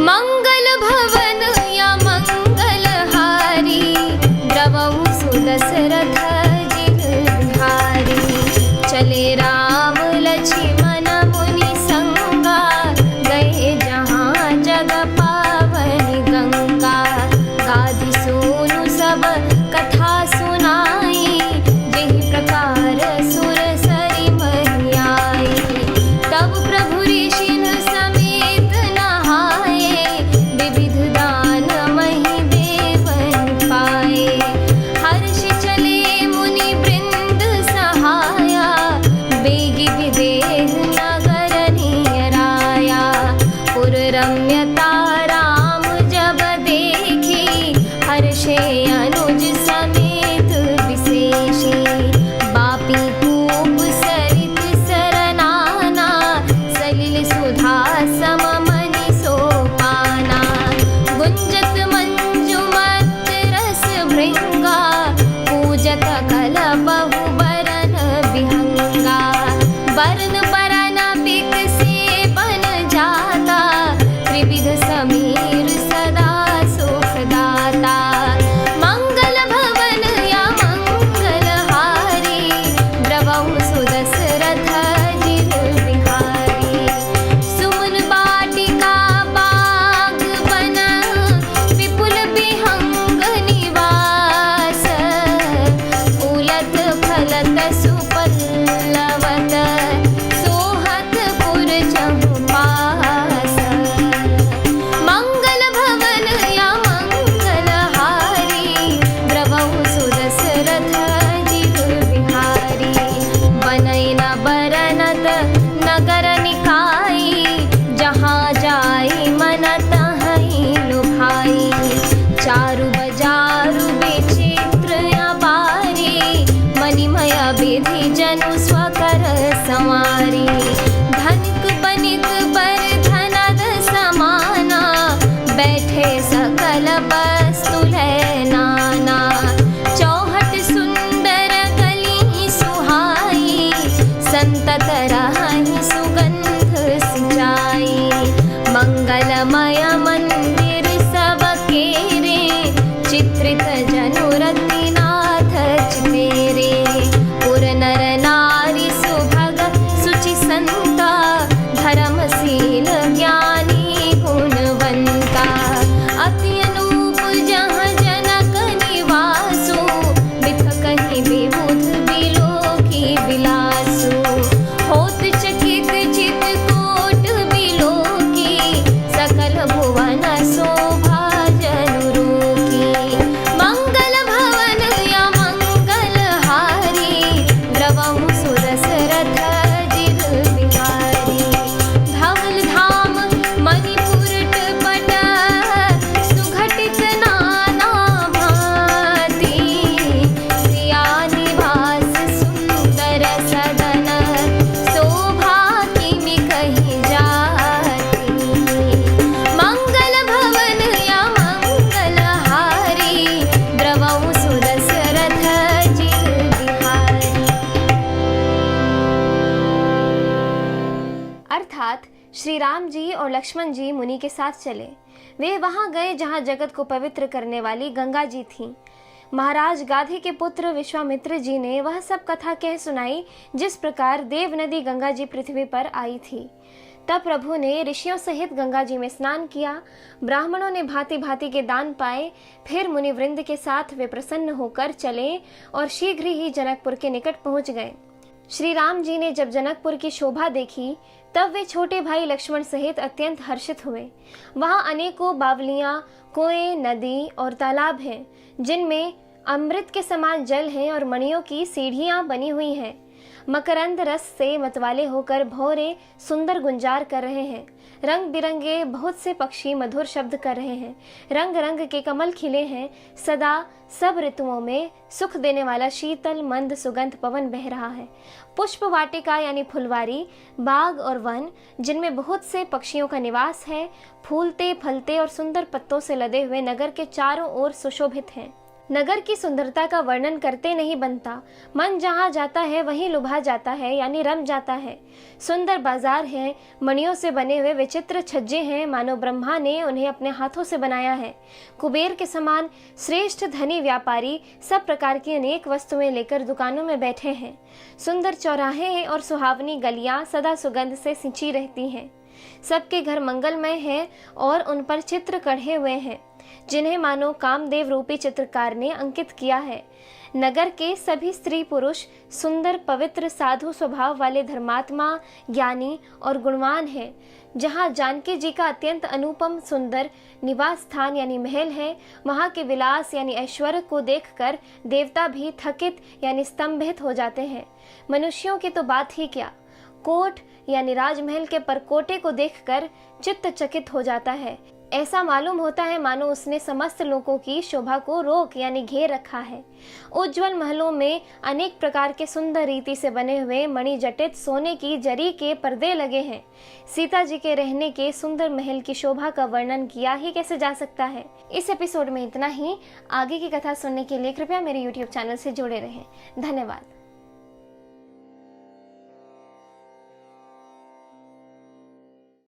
मंगल भवन या मंगलहारी, द्रवहु सुदशरथ जिगधारी। चले राम लक्ष्मण मुनि संगा, गए जहाँ जग पावनी गंगा। गाधि सोनु सब कथा सुनाई, जेहि प्रकार सुर सरि महि आई। तब प्रभु ऋषि समेत नहाए, विविध दान महि देवन पाए। हर्ष चले मुनि वृंद सहाया, बेगी विदेह नगर नियराया। पुर रम्यता राम जब देखी, हर्षे अनुज समेत विशेषी। बापी कूप सरित सरनाना, सलिल सुधा सम मनि सोपाना। गुंजत मंजुमत रस भृंगा, पूजत कल बहु बरन विहंगा। बरन बरन बिकसे बन जाता, त्रिविध समीर सदा सुखदाता। मंगल भवन या मंगलहारी, द्रवहु सुदशरथ जिगधारी। सुमन बाटिका बाग बन, विपुल विहंग निवास। फूलत फलत सुपल्लवत, सोहत पुर चहुपास। मंगल भवन या मंगलहारी, द्रवहु सुदशरथ जिगधारी। बनई न बरनत नगर निकाई, जहाँ जाई मन तहीं लुभाई। चारु बजारु विचित्र अपारी, मणिमय विधि जनु स्वकर संवारी। धनिक बनिक बर धनद समाना, बैठे सकल वस्तु लय नाना। चौहट सुंदर गली सुहाई, संतत रहहि सुगंध सिंचाई। मंगलमय मंदिर सब केरे, चित्रित जनु रतिनाथ चितेरे। पुर नर नारी सुभग सुचि संता, धर्मशील ज्ञानी गुणवंता। अति अनूप जहाँ जनक निवासु, बिथ कहीं विबुध बिलोकी बिलासु। होत चकित चित कोट बिलोकी, सकल भुवन शोभा जनु रोकी। मंगल भवन या मंगलहारी, द्रवहु सुदशरथ जिगधारी। धवल धाम मणिपुरट पट, सुघटित नाना भांति। सिया निवास सुंदर सदन, शोभा किमि कही जाती। मंगल भवन या मंगलहारी, द्रवहु सुदशरथ जिगधारी। अर्थात श्री राम जी और लक्ष्मण जी मुनि के साथ चले। वे वहां गए जहां जगत को पवित्र करने वाली गंगा जी थीं। महाराज गाधी के पुत्र विश्वामित्र जी ने वह सब कथा कह सुनाई, जिस प्रकार देव नदी गंगा जी पृथ्वी पर आई थी। तब प्रभु ने ऋषियों सहित गंगा जी में स्नान किया। ब्राह्मणों ने भांति भांति के दान पाए। फिर मुनिवृंद के साथ वे प्रसन्न होकर चले और शीघ्र ही जनकपुर के निकट पहुंच गए। श्री राम जी ने जब जनकपुर की शोभा देखी, तब वे छोटे भाई लक्ष्मण सहित अत्यंत हर्षित हुए। वहां अनेकों बावलियां, कुएं, नदी और तालाब हैं, जिनमें अमृत के समान जल है और मणियों की सीढ़ियां बनी हुई हैं। मकरंद रस से मतवाले होकर भौरे सुंदर गुंजार कर रहे हैं। रंग बिरंगे बहुत से पक्षी मधुर शब्द कर रहे हैं। रंग रंग के कमल खिले हैं। सदा सब ऋतुओं में सुख देने वाला शीतल मंद सुगंध पवन बह रहा है। पुष्प वाटिका यानी फुलवारी, बाग और वन, जिनमें बहुत से पक्षियों का निवास है, फूलते फलते और सुंदर पत्तों से लदे हुए नगर के चारों ओर सुशोभित हैं। नगर की सुंदरता का वर्णन करते नहीं बनता, मन जहाँ जाता है वहीं लुभा जाता है, यानी रम जाता है। सुंदर बाजार है, मणियों से बने हुए विचित्र छज्जे हैं, मानो ब्रह्मा ने उन्हें अपने हाथों से बनाया है। कुबेर के समान श्रेष्ठ धनी व्यापारी सब प्रकार की अनेक वस्तुएं लेकर दुकानों में बैठे हैं। सुंदर चौराहे और सुहावनी गलियां सदा सुगंध से सिंची रहती हैं। सबके घर मंगलमय है और उन पर चित्र कढ़े हुए हैं, जिन्हें मानो कामदेव रूपी चित्रकार ने अंकित किया है। नगर के सभी स्त्री पुरुष सुंदर, पवित्र, साधु स्वभाव वाले धर्मात्मा, ज्ञानी और गुणवान हैं। जहाँ जानकी जी का अत्यंत अनुपम सुंदर निवास स्थान यानी महल है, वहाँ के विलास यानी ऐश्वर्य को देखकर देवता भी थकित यानी स्तंभित हो जाते हैं। मनुष्यों की तो बात ही क्या, कोट यानी राजमहल के परकोटे को देखकर चित्त चकित हो जाता है। ऐसा मालूम होता है मानो उसने समस्त लोगों की शोभा को रोक यानी घेर रखा है। उज्जवल महलों में अनेक प्रकार के सुंदर रीति से बने हुए मणिजटित सोने की जरी के पर्दे लगे हैं। सीता जी के रहने के सुंदर महल की शोभा का वर्णन किया ही कैसे जा सकता है। इस एपिसोड में इतना ही। आगे की कथा सुनने के लिए कृपया मेरे YouTube चैनल से जुड़े रहें। धन्यवाद।